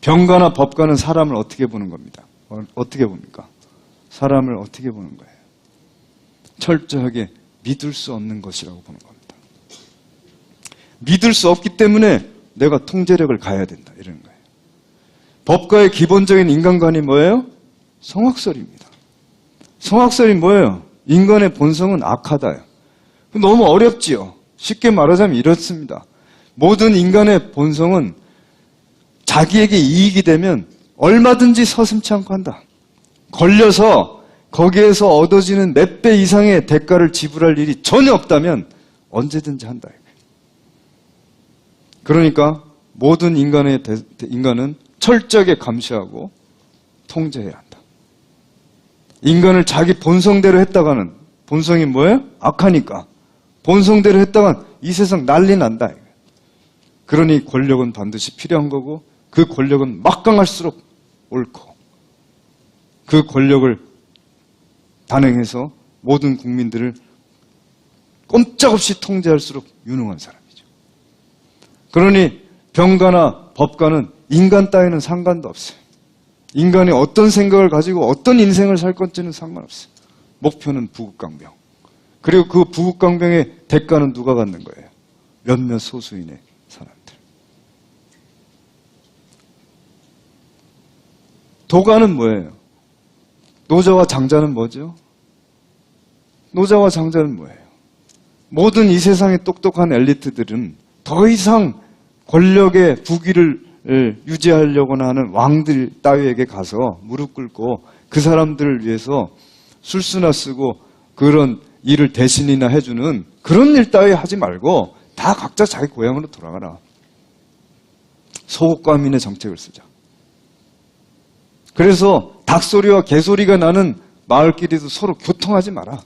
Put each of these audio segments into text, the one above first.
병가나 법가는 사람을 어떻게 보는 겁니다. 어떻게 봅니까? 사람을 어떻게 보는 거예요? 철저하게 믿을 수 없는 것이라고 보는 겁니다. 믿을 수 없기 때문에 내가 통제력을 가야 된다 이러는 거예요. 법가의 기본적인 인간관이 뭐예요? 성악설입니다. 성악설이 뭐예요? 인간의 본성은 악하다요. 너무 어렵지요. 쉽게 말하자면 이렇습니다. 모든 인간의 본성은 자기에게 이익이 되면 얼마든지 서슴지 않고 한다. 걸려서 거기에서 얻어지는 몇 배 이상의 대가를 지불할 일이 전혀 없다면 언제든지 한다. 그러니까 모든 인간은 철저하게 감시하고 통제해야 한다. 인간을 자기 본성대로 했다가는, 본성이 뭐예요? 악하니까. 본성대로 했다간 이 세상 난리 난다. 그러니 권력은 반드시 필요한 거고, 그 권력은 막강할수록 옳고, 그 권력을 단행해서 모든 국민들을 꼼짝없이 통제할수록 유능한 사람이죠. 그러니 병가나 법가는 인간 따위는 상관도 없어요. 인간이 어떤 생각을 가지고 어떤 인생을 살 건지는 상관없어요. 목표는 부국강병. 그리고 그 부국강병의 대가는 누가 갖는 거예요? 몇몇 소수인의 사람들. 도가는 뭐예요? 노자와 장자는 뭐죠? 노자와 장자는 뭐예요? 모든 이 세상의 똑똑한 엘리트들은 더 이상 권력의 부귀를 유지하려고나 하는 왕들 따위에게 가서 무릎 꿇고 그 사람들을 위해서 술수나 쓰고 그런 일을 대신이나 해주는 그런 일 따위 하지 말고 다 각자 자기 고향으로 돌아가라. 소국과민의 정책을 쓰자. 그래서 닭소리와 개소리가 나는 마을끼리도 서로 교통하지 마라.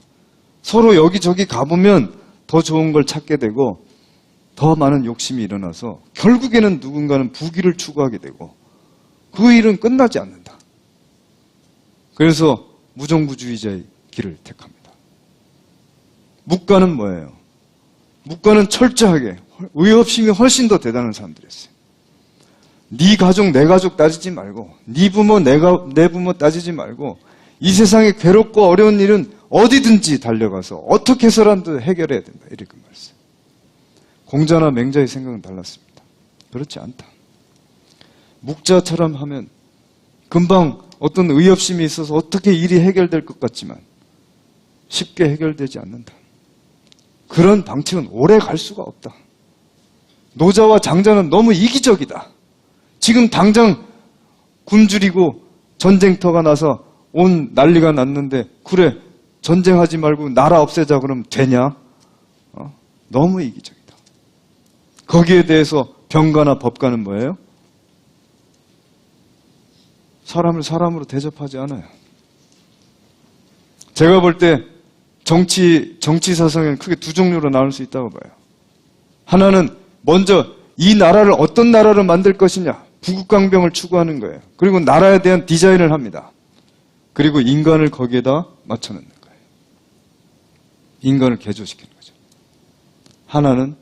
서로 여기저기 가보면 더 좋은 걸 찾게 되고 더 많은 욕심이 일어나서 결국에는 누군가는 부귀를 추구하게 되고 그 일은 끝나지 않는다. 그래서 무정부주의자의 길을 택합니다. 묵가는 뭐예요? 묵가는 철저하게 의협심이 훨씬 더 대단한 사람들이었어요. 네 가족 내 가족 따지지 말고 네 부모 내 부모 따지지 말고 이 세상에 괴롭고 어려운 일은 어디든지 달려가서 어떻게 해서라도 해결해야 된다. 이렇게 말했어요. 공자나 맹자의 생각은 달랐습니다. 그렇지 않다. 묵자처럼 하면 금방 어떤 의협심이 있어서 어떻게 일이 해결될 것 같지만 쉽게 해결되지 않는다. 그런 방식은 오래 갈 수가 없다. 노자와 장자는 너무 이기적이다. 지금 당장 굶주리고 전쟁터가 나서 온 난리가 났는데 그래 전쟁하지 말고 나라 없애자 그러면 되냐? 너무 이기적이다. 거기에 대해서 병가나 법가는 뭐예요? 사람을 사람으로 대접하지 않아요. 제가 볼 때 정치 사상에는 크게 두 종류로 나눌 수 있다고 봐요. 하나는 먼저 이 나라를 어떤 나라로 만들 것이냐, 부국강병을 추구하는 거예요. 그리고 나라에 대한 디자인을 합니다. 그리고 인간을 거기에다 맞춰놓는 거예요. 인간을 개조시키는 거죠. 하나는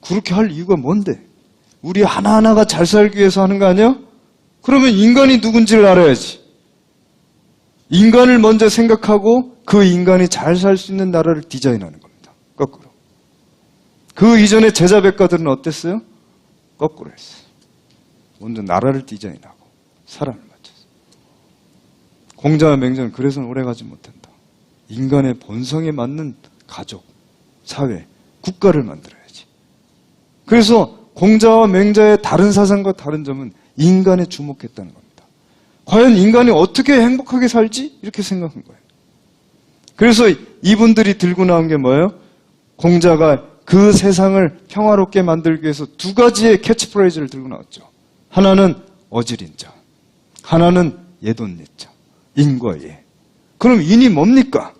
그렇게 할 이유가 뭔데? 우리 하나하나가 잘 살기 위해서 하는 거 아니야? 그러면 인간이 누군지를 알아야지. 인간을 먼저 생각하고 그 인간이 잘 살 수 있는 나라를 디자인하는 겁니다. 거꾸로. 그 이전에 제자백가들은 어땠어요? 거꾸로 했어요. 먼저 나라를 디자인하고 사람을 맞췄어요. 공자와 맹자는 그래서는 오래가지 못한다. 인간의 본성에 맞는 가족, 사회, 국가를 만들어야지. 그래서 공자와 맹자의 다른 사상과 다른 점은 인간에 주목했다는 겁니다. 과연 인간이 어떻게 행복하게 살지? 이렇게 생각한 거예요. 그래서 이분들이 들고 나온 게 뭐예요? 공자가 그 세상을 평화롭게 만들기 위해서 두 가지의 캐치프레이즈를 들고 나왔죠. 하나는 어질인자, 하나는 예돈예자, 인과 예. 그럼 인이 뭡니까?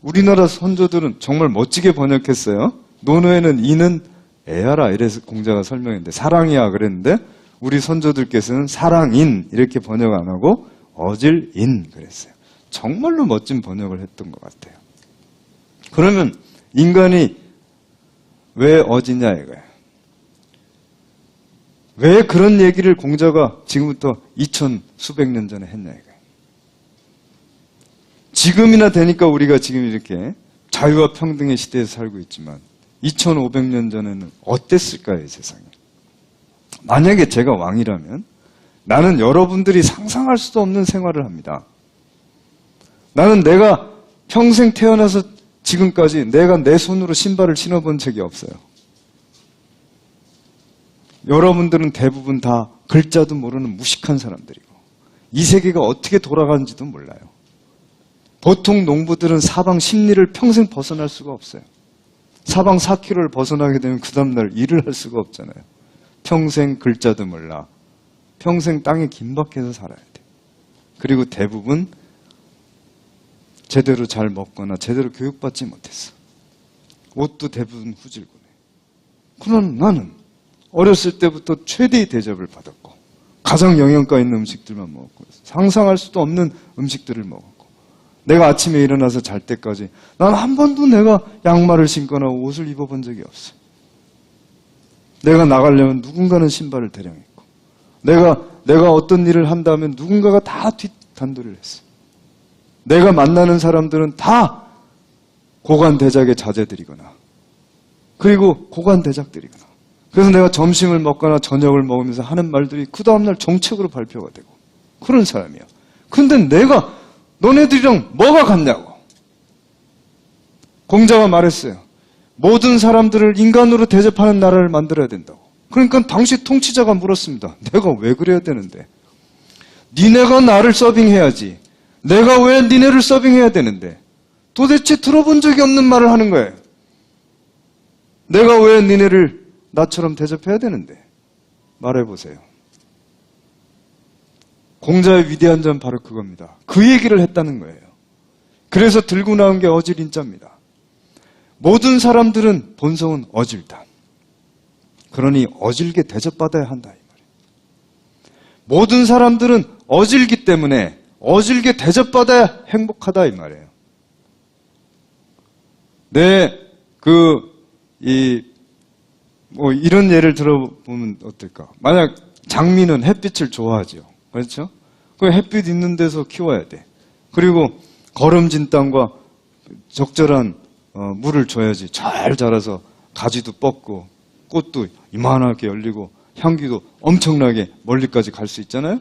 우리나라 선조들은 정말 멋지게 번역했어요. 노노에는 인은 애야라 이래서 공자가 설명했는데 사랑이야 그랬는데 우리 선조들께서는 사랑인 이렇게 번역 안 하고 어질인 그랬어요. 정말로 멋진 번역을 했던 것 같아요. 그러면 인간이 왜 어지냐 이거예요. 왜 그런 얘기를 공자가 지금부터 2000 수백 년 전에 했냐 이거예요. 지금이나 되니까 우리가 지금 이렇게 자유와 평등의 시대에서 살고 있지만 2500년 전에는 어땠을까요, 이 세상이? 만약에 제가 왕이라면 나는 여러분들이 상상할 수도 없는 생활을 합니다. 나는 내가 평생 태어나서 지금까지 내가 내 손으로 신발을 신어본 적이 없어요. 여러분들은 대부분 다 글자도 모르는 무식한 사람들이고 이 세계가 어떻게 돌아가는지도 몰라요. 보통 농부들은 사방 십리를 평생 벗어날 수가 없어요. 사방 4km를 벗어나게 되면 그 다음날 일을 할 수가 없잖아요. 평생 글자도 몰라. 평생 땅에 긴박해서 살아야 돼. 그리고 대부분 제대로 잘 먹거나 제대로 교육받지 못했어. 옷도 대부분 후질구네. 그러나 나는 어렸을 때부터 최대의 대접을 받았고 가장 영양가 있는 음식들만 먹었고 상상할 수도 없는 음식들을 먹었고 내가 아침에 일어나서 잘 때까지 난 한 번도 내가 양말을 신거나 옷을 입어본 적이 없어. 내가 나가려면 누군가는 신발을 대령했고 내가 어떤 일을 한다면 누군가가 다 뒷단도리를 했어. 내가 만나는 사람들은 다 고관대작의 자제들이거나 그리고 고관대작들이거나 그래서 내가 점심을 먹거나 저녁을 먹으면서 하는 말들이 그 다음날 정책으로 발표가 되고 그런 사람이야. 근데 내가 너네들이랑 뭐가 같냐고. 공자가 말했어요. 모든 사람들을 인간으로 대접하는 나라를 만들어야 된다고. 그러니까 당시 통치자가 물었습니다. 내가 왜 그래야 되는데? 니네가 나를 서빙해야지. 내가 왜 니네를 서빙해야 되는데? 도대체 들어본 적이 없는 말을 하는 거예요. 내가 왜 니네를 나처럼 대접해야 되는데? 말해보세요. 공자의 위대한 점 바로 그겁니다. 그 얘기를 했다는 거예요. 그래서 들고 나온 게 어질인자입니다. 모든 사람들은 본성은 어질다. 그러니 어질게 대접받아야 한다. 이 말이에요. 모든 사람들은 어질기 때문에 어질게 대접받아야 행복하다. 이 말이에요. 이런 예를 들어보면 어떨까? 만약 장미는 햇빛을 좋아하죠. 그렇죠? 그 햇빛 있는 데서 키워야 돼. 그리고 거름진 땅과 적절한 물을 줘야지 잘 자라서 가지도 뻗고 꽃도 이만하게 열리고 향기도 엄청나게 멀리까지 갈 수 있잖아요?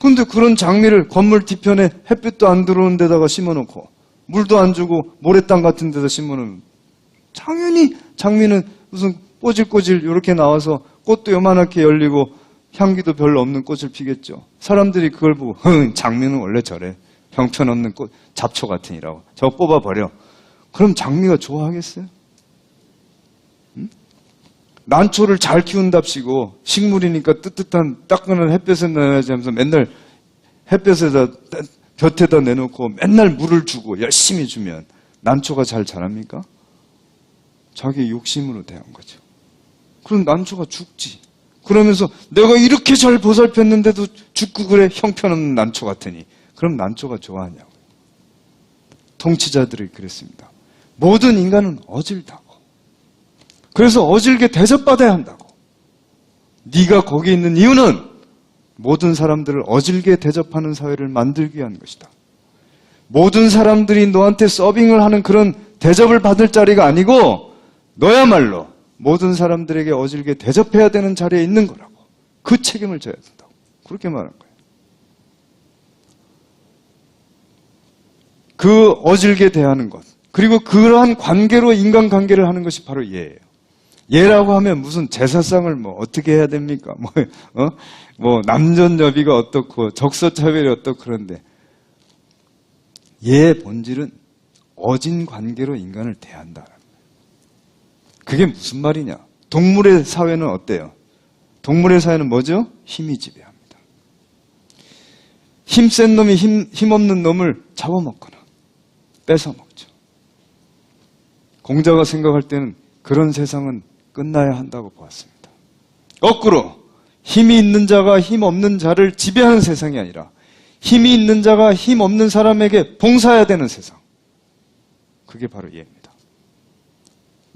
근데 그런 장미를 건물 뒤편에 햇빛도 안 들어오는 데다가 심어놓고 물도 안 주고 모래땅 같은 데다 심어놓으면 당연히 장미는 무슨 꼬질꼬질 이렇게 나와서 꽃도 요만하게 열리고 향기도 별로 없는 꽃을 피겠죠. 사람들이 그걸 보고 장미는 원래 저래. 형편없는 꽃, 잡초 같으니라고. 저거 뽑아버려. 그럼 장미가 좋아하겠어요? 응? 난초를 잘 키운답시고 식물이니까 뜨뜻한 따끈한 햇볕에 내야지 하면서 맨날 햇볕에다 곁에다 내놓고 맨날 물을 주고 열심히 주면 난초가 잘 자랍니까? 자기 욕심으로 대한 거죠. 그럼 난초가 죽지. 그러면서 내가 이렇게 잘 보살폈는데도 죽고 그래 형편없는 난초 같으니 그럼 난초가 좋아하냐고요. 통치자들이 그랬습니다. 모든 인간은 어질다고. 그래서 어질게 대접받아야 한다고. 네가 거기 있는 이유는 모든 사람들을 어질게 대접하는 사회를 만들기 위한 것이다. 모든 사람들이 너한테 서빙을 하는 그런 대접을 받을 자리가 아니고 너야말로 모든 사람들에게 어질게 대접해야 되는 자리에 있는 거라고. 그 책임을 져야 된다고. 그렇게 말한 거예요. 그 어질게 대하는 것. 그리고 그러한 관계로 인간관계를 하는 것이 바로 예예요. 예라고 하면 무슨 제사상을 어떻게 해야 됩니까? 남존여비가 어떻고 적서차별이 어떻고 그런데 예의 본질은 어진 관계로 인간을 대한다. 그게 무슨 말이냐? 동물의 사회는 어때요? 동물의 사회는 뭐죠? 힘이 지배합니다. 힘센 놈이 힘없는 놈을 잡아먹거나 뺏어먹죠. 공자가 생각할 때는 그런 세상은 끝나야 한다고 보았습니다. 거꾸로 힘이 있는 자가 힘 없는 자를 지배하는 세상이 아니라 힘이 있는 자가 힘 없는 사람에게 봉사해야 되는 세상. 그게 바로 예입니다.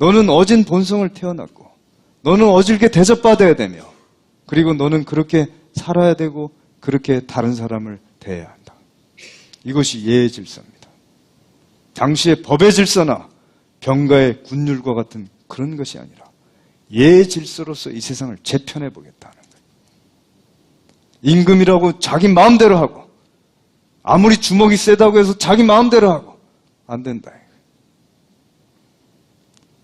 너는 어진 본성을 태어났고 너는 어질게 대접받아야 되며 그리고 너는 그렇게 살아야 되고 그렇게 다른 사람을 대해야 한다. 이것이 예의 질서입니다. 당시의 법의 질서나 병가의 군율과 같은 그런 것이 아니라 예의 질서로서 이 세상을 재편해 보겠다는 거예요. 임금이라고 자기 마음대로 하고 아무리 주먹이 세다고 해서 자기 마음대로 하고 안 된다.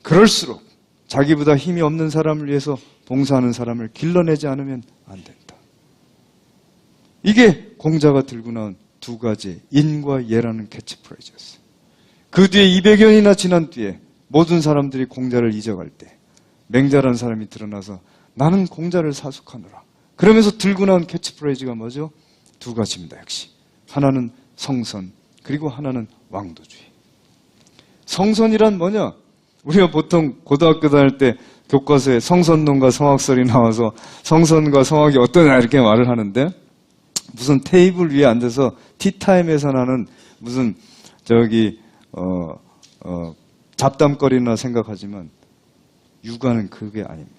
그럴수록 자기보다 힘이 없는 사람을 위해서 봉사하는 사람을 길러내지 않으면 안 된다. 이게 공자가 들고 나온 두 가지 인과 예라는 캐치프레이즈였어요. 그 뒤에 200여 년이나 지난 뒤에 모든 사람들이 공자를 잊어갈 때 맹자라는 사람이 드러나서 나는 공자를 사숙하노라. 그러면서 들고 나온 캐치프레이즈가 뭐죠? 두 가지입니다. 역시 하나는 성선, 그리고 하나는 왕도주의. 성선이란 뭐냐? 우리가 보통 고등학교 다닐 때 교과서에 성선론과 성악설이 나와서 성선과 성악이 어떠냐 이렇게 말을 하는데, 무슨 테이블 위에 앉아서 티타임에서 나는 무슨 잡담거리나 생각하지만 육아는 그게 아닙니다.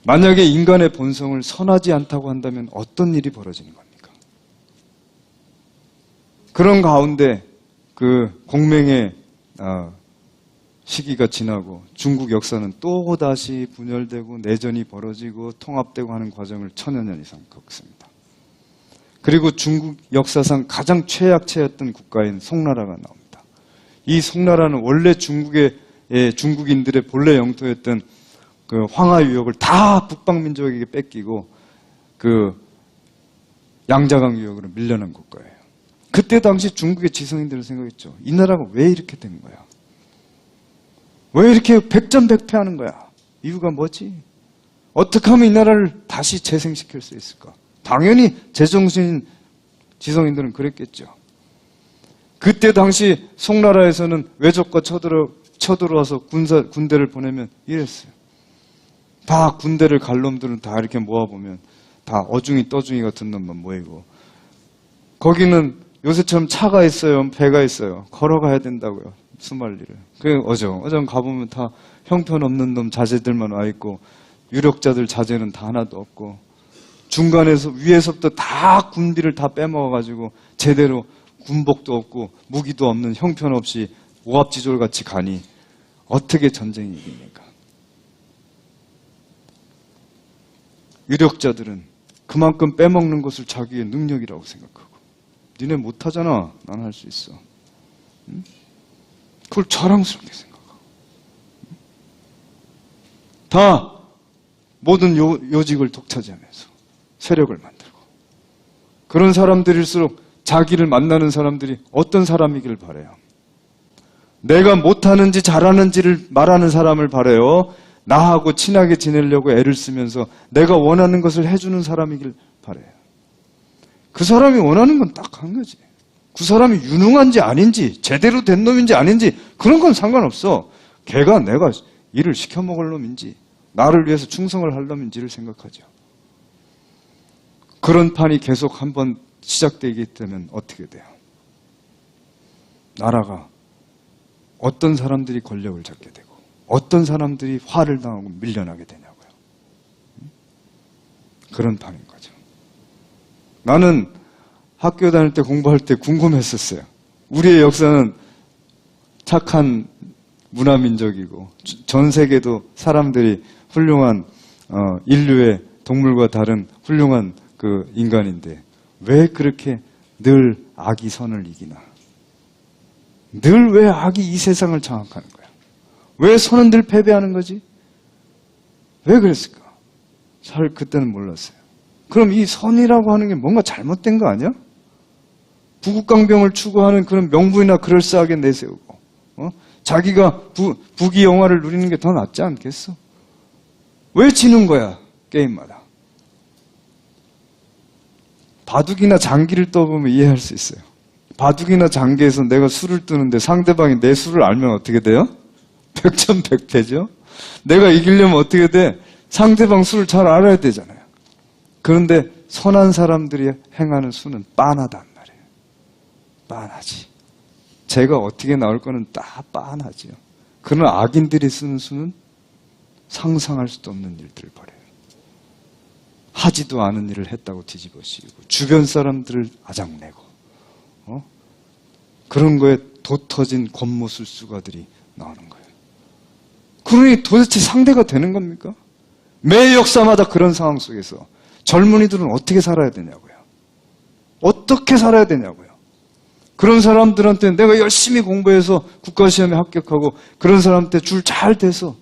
만약에 인간의 본성을 선하지 않다고 한다면 어떤 일이 벌어지는 겁니까? 그런 가운데 그 공명의 시기가 지나고 중국 역사는 또다시 분열되고 내전이 벌어지고 통합되고 하는 과정을 1000여 년 이상 겪습니다. 그리고 중국 역사상 가장 최약체였던 국가인 송나라가 나옵니다. 이 송나라는 원래 중국인들의 본래 영토였던 그 황하 유역을 다 북방민족에게 뺏기고 그 양자강 유역으로 밀려난 국가예요. 그때 당시 중국의 지성인들은 생각했죠. 이 나라가 왜 이렇게 된 거야? 왜 이렇게 백전백패하는 거야? 이유가 뭐지? 어떻게 하면 이 나라를 다시 재생시킬 수 있을까? 당연히 제정신인 지성인들은 그랬겠죠. 그때 당시 송나라에서는 외적과 쳐들어와서 군대를 보내면 이랬어요. 다 군대를 갈 놈들은 다 이렇게 모아보면 다 어중이 떠중이 같은 놈만 모이고, 거기는 요새처럼 차가 있어요, 배가 있어요. 걸어가야 된다고요, 수말리를. 그 어정 가보면 다 형편없는 놈 자제들만 와 있고 유력자들 자제는 다 하나도 없고, 중간에서 위에서부터 다 군비를 다 빼먹어가지고 제대로 군복도 없고 무기도 없는 형편없이 오합지졸같이 가니 어떻게 전쟁이 이깁니까? 유력자들은 그만큼 빼먹는 것을 자기의 능력이라고 생각하고, 니네 못하잖아, 난 할 수 있어. 응? 그걸 자랑스럽게 생각하고, 다 모든 요직을 독차지하면서 세력을 만들고, 그런 사람들일수록 자기를 만나는 사람들이 어떤 사람이길 바라요? 내가 못하는지 잘하는지를 말하는 사람을 바라요? 나하고 친하게 지내려고 애를 쓰면서 내가 원하는 것을 해주는 사람이길 바라요? 그 사람이 원하는 건 딱 한 가지. 그 사람이 유능한지 아닌지, 제대로 된 놈인지 아닌지 그런 건 상관없어. 걔가 내가 일을 시켜먹을 놈인지 나를 위해서 충성을 할 놈인지를 생각하죠. 그런 판이 계속 한번 시작되게 되면 어떻게 돼요? 나라가 어떤 사람들이 권력을 잡게 되고 어떤 사람들이 화를 당하고 밀려나게 되냐고요. 그런 판인 거죠. 나는 학교 다닐 때 공부할 때 궁금했었어요. 우리의 역사는 착한 문화민족이고 전 세계도 사람들이 훌륭한 인류의 동물과 다른 훌륭한 그 인간인데 왜 그렇게 늘 악이 선을 이기나? 늘 왜 악이 이 세상을 장악하는 거야? 왜 선은 늘 패배하는 거지? 왜 그랬을까? 잘 그때는 몰랐어요. 그럼 이 선이라고 하는 게 뭔가 잘못된 거 아니야? 부국강병을 추구하는 그런 명분이나 그럴싸하게 내세우고 자기가 부귀 영화를 누리는 게 더 낫지 않겠어? 왜 지는 거야, 게임마다? 바둑이나 장기를 떠보면 이해할 수 있어요. 바둑이나 장기에서 내가 수를 뜨는데 상대방이 내 수를 알면 어떻게 돼요? 백전백패죠. 내가 이기려면 어떻게 돼? 상대방 수를 잘 알아야 되잖아요. 그런데 선한 사람들이 행하는 수는 빤하단 말이에요. 빤하지. 제가 어떻게 나올 거는 다 빤하지요. 그런 악인들이 쓰는 수는 상상할 수도 없는 일들을 벌여요. 하지도 않은 일을 했다고 뒤집어씌우고 주변 사람들을 아작내고 그런 거에 도터진 권모술수가들이 나오는 거예요. 그러니 도대체 상대가 되는 겁니까? 매 역사마다 그런 상황 속에서 젊은이들은 어떻게 살아야 되냐고요. 어떻게 살아야 되냐고요. 그런 사람들한테 내가 열심히 공부해서 국가시험에 합격하고 그런 사람한테 줄 잘 대서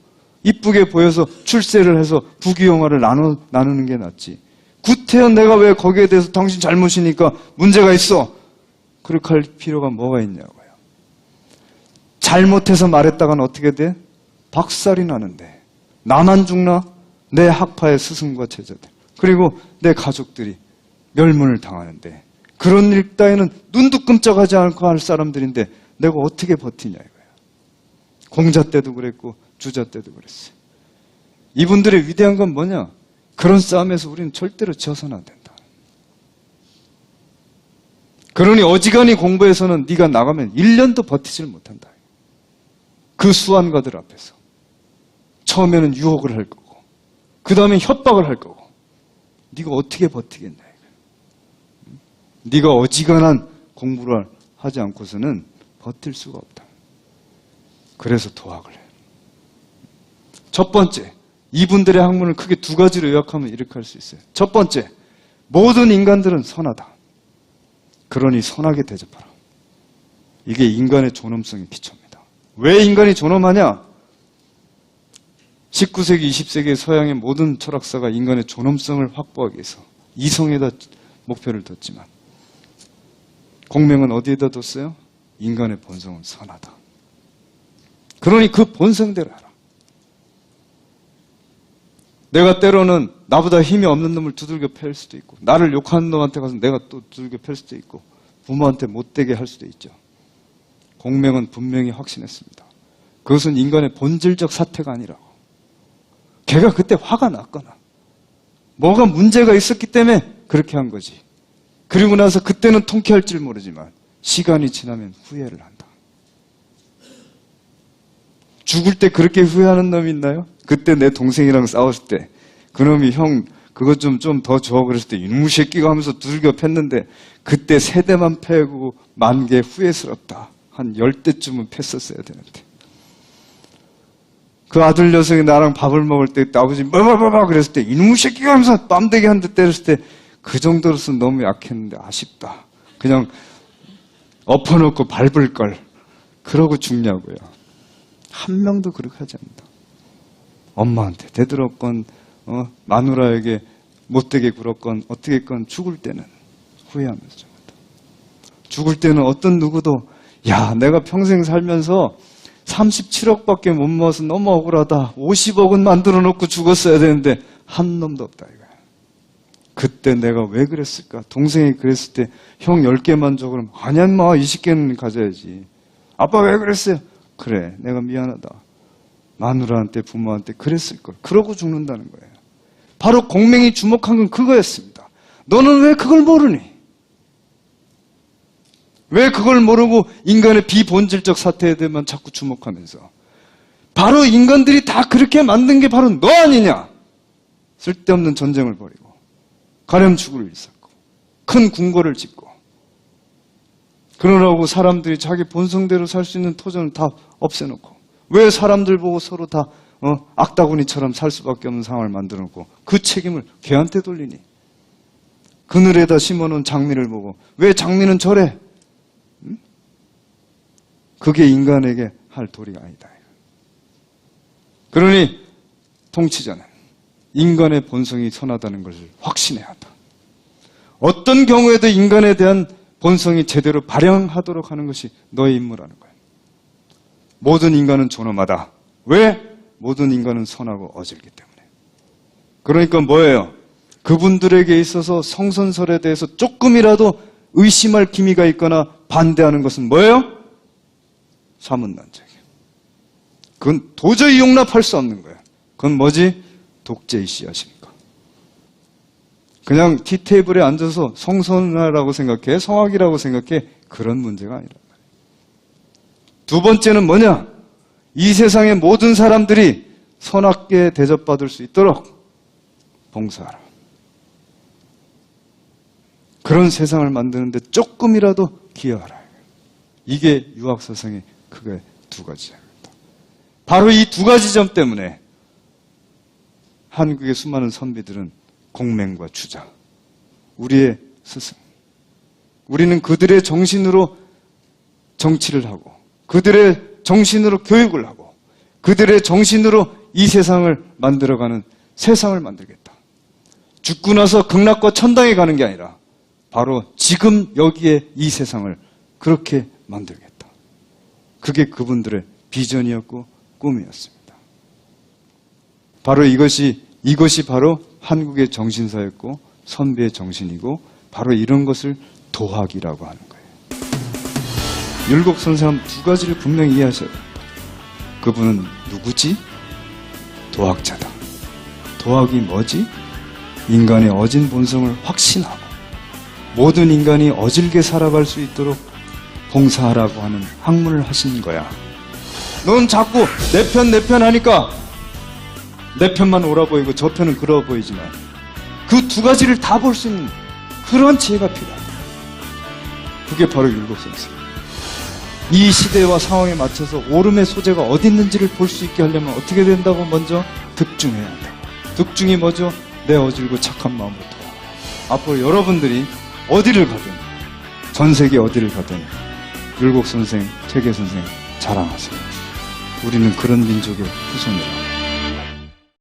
이쁘게 보여서 출세를 해서 부귀영화를 나누는 게 낫지. 구태여 내가 왜 거기에 대해서 당신 잘못이니까 문제가 있어. 그렇게 할 필요가 뭐가 있냐고요. 잘못해서 말했다가는 어떻게 돼? 박살이 나는데 나만 죽나? 내 학파의 스승과 제자들 그리고 내 가족들이 멸문을 당하는데 그런 일 따위는 눈도 끔찍하지 않고 할 사람들인데 내가 어떻게 버티냐 이거야. 공자 때도 그랬고 주자 때도 그랬어요. 이분들의 위대한 건 뭐냐? 그런 싸움에서 우리는 절대로 져서는 안 된다. 그러니 어지간히 공부해서는 네가 나가면 1년도 버티질 못한다. 그 수완가들 앞에서 처음에는 유혹을 할 거고 그 다음에 협박을 할 거고 네가 어떻게 버티겠냐 이거야. 네가 어지간한 공부를 하지 않고서는 버틸 수가 없다. 그래서 도학을 해요. 첫 번째, 이분들의 학문을 크게 두 가지로 요약하면 이렇게 할 수 있어요. 첫 번째, 모든 인간들은 선하다. 그러니 선하게 대접하라. 이게 인간의 존엄성의 기초입니다. 왜 인간이 존엄하냐? 19세기, 20세기의 서양의 모든 철학사가 인간의 존엄성을 확보하기 위해서 이성에다 목표를 뒀지만 공명은 어디에다 뒀어요? 인간의 본성은 선하다. 그러니 그 본성대로 하라. 내가 때로는 나보다 힘이 없는 놈을 두들겨 팰 수도 있고 나를 욕하는 놈한테 가서 내가 또 두들겨 팰 수도 있고 부모한테 못되게 할 수도 있죠. 공명은 분명히 확신했습니다. 그것은 인간의 본질적 사태가 아니라고. 걔가 그때 화가 났거나 뭐가 문제가 있었기 때문에 그렇게 한 거지. 그리고 나서 그때는 통쾌할 줄 모르지만 시간이 지나면 후회를 한다. 죽을 때 그렇게 후회하는 놈이 있나요? 그때 내 동생이랑 싸웠을 때 그놈이 형 그것 좀 더 줘 그랬을 때 이놈의 새끼가 하면서 두들겨 팼는데 그때 3대만 패고 10,000개 후회스럽다. 한 10대쯤은 팼었어야 되는데 그 아들 녀석이 나랑 밥을 먹을 때 아버지 뭐뭐뭐뭐 그랬을 때 이놈의 새끼가 하면서 뺨대기 한 대 때렸을 때 그 정도로서는 너무 약했는데 아쉽다. 그냥 엎어놓고 밟을 걸. 그러고 죽냐고요. 한 명도 그렇게 하지 않는다. 엄마한테 대들었건 마누라에게 못되게 굴었건 어떻게 했건 죽을 때는 후회하면서 죽는다. 죽을 때는 어떤 누구도 야 내가 평생 살면서 37억밖에 못 모아서 너무 억울하다. 50억은 만들어 놓고 죽었어야 되는데 한 놈도 없다 이거야. 그때 내가 왜 그랬을까? 동생이 그랬을 때 형 10개만 줘 그러면 아니야 인마 20개는 가져야지. 아빠 왜 그랬어요? 그래 내가 미안하다. 마누라한테 부모한테 그랬을걸. 그러고 죽는다는 거예요. 바로 공명이 주목한 건 그거였습니다. 너는 왜 그걸 모르니? 왜 그걸 모르고 인간의 비본질적 사태에 대해만 자꾸 주목하면서 바로 인간들이 다 그렇게 만든 게 바로 너 아니냐? 쓸데없는 전쟁을 벌이고 가렴 죽을 일 쌓고 큰 궁궐을 짓고 그러라고 사람들이 자기 본성대로 살 수 있는 토전을 다 없애놓고 왜 사람들 보고 서로 다 악다구니처럼 살 수밖에 없는 상황을 만들어놓고 그 책임을 걔한테 돌리니 그늘에다 심어놓은 장미를 보고 왜 장미는 저래? 그게 인간에게 할 도리가 아니다. 그러니 통치자는 인간의 본성이 선하다는 것을 확신해야 한다. 어떤 경우에도 인간에 대한 본성이 제대로 발현하도록 하는 것이 너의 임무라는 거예요. 모든 인간은 존엄하다. 왜? 모든 인간은 선하고 어질기 때문에. 그러니까 뭐예요? 그분들에게 있어서 성선설에 대해서 조금이라도 의심할 기미가 있거나 반대하는 것은 뭐예요? 사문난적이에요. 그건 도저히 용납할 수 없는 거예요. 그건 뭐지? 독재의 씨앗입니까? 그냥 티테이블에 앉아서 성선하라고 생각해? 성악이라고 생각해? 그런 문제가 아니란 말이에요. 두 번째는 뭐냐? 이 세상의 모든 사람들이 선하게 대접받을 수 있도록 봉사하라. 그런 세상을 만드는데 조금이라도 기여하라. 이게 유학서성의 크게 두 가지입니다. 바로 이 두 가지 점 때문에 한국의 수많은 선비들은 공맹과 주자, 우리의 스승, 우리는 그들의 정신으로 정치를 하고 그들의 정신으로 교육을 하고 그들의 정신으로 이 세상을 만들어가는 세상을 만들겠다. 죽고 나서 극락과 천당에 가는 게 아니라 바로 지금 여기에 이 세상을 그렇게 만들겠다. 그게 그분들의 비전이었고 꿈이었습니다. 바로 이것이 바로 한국의 정신사였고 선비의 정신이고 바로 이런 것을 도학이라고 하는 거예요. 율곡 선생은 두 가지를 분명히 이해하셔야 됩니다. 그분은 누구지? 도학자다. 도학이 뭐지? 인간의 어진 본성을 확신하고 모든 인간이 어질게 살아갈 수 있도록 봉사하라고 하는 학문을 하신 거야. 넌 자꾸 내 편 하니까 내 편만 옳아 보이고 저 편은 그러워 보이지만 그 두 가지를 다 볼 수 있는 그런 지혜가 필요하다. 그게 바로 율곡 선생. 이 시대와 상황에 맞춰서 옳음의 소재가 어디 있는지를 볼 수 있게 하려면 어떻게 된다고? 먼저 득중해야 한다고. 득중이 뭐죠? 내 어질고 착한 마음으로 돌아가. 앞으로 여러분들이 어디를 가든 전 세계 어디를 가든 율곡 선생, 퇴계 선생 자랑하세요. 우리는 그런 민족의 후손이라.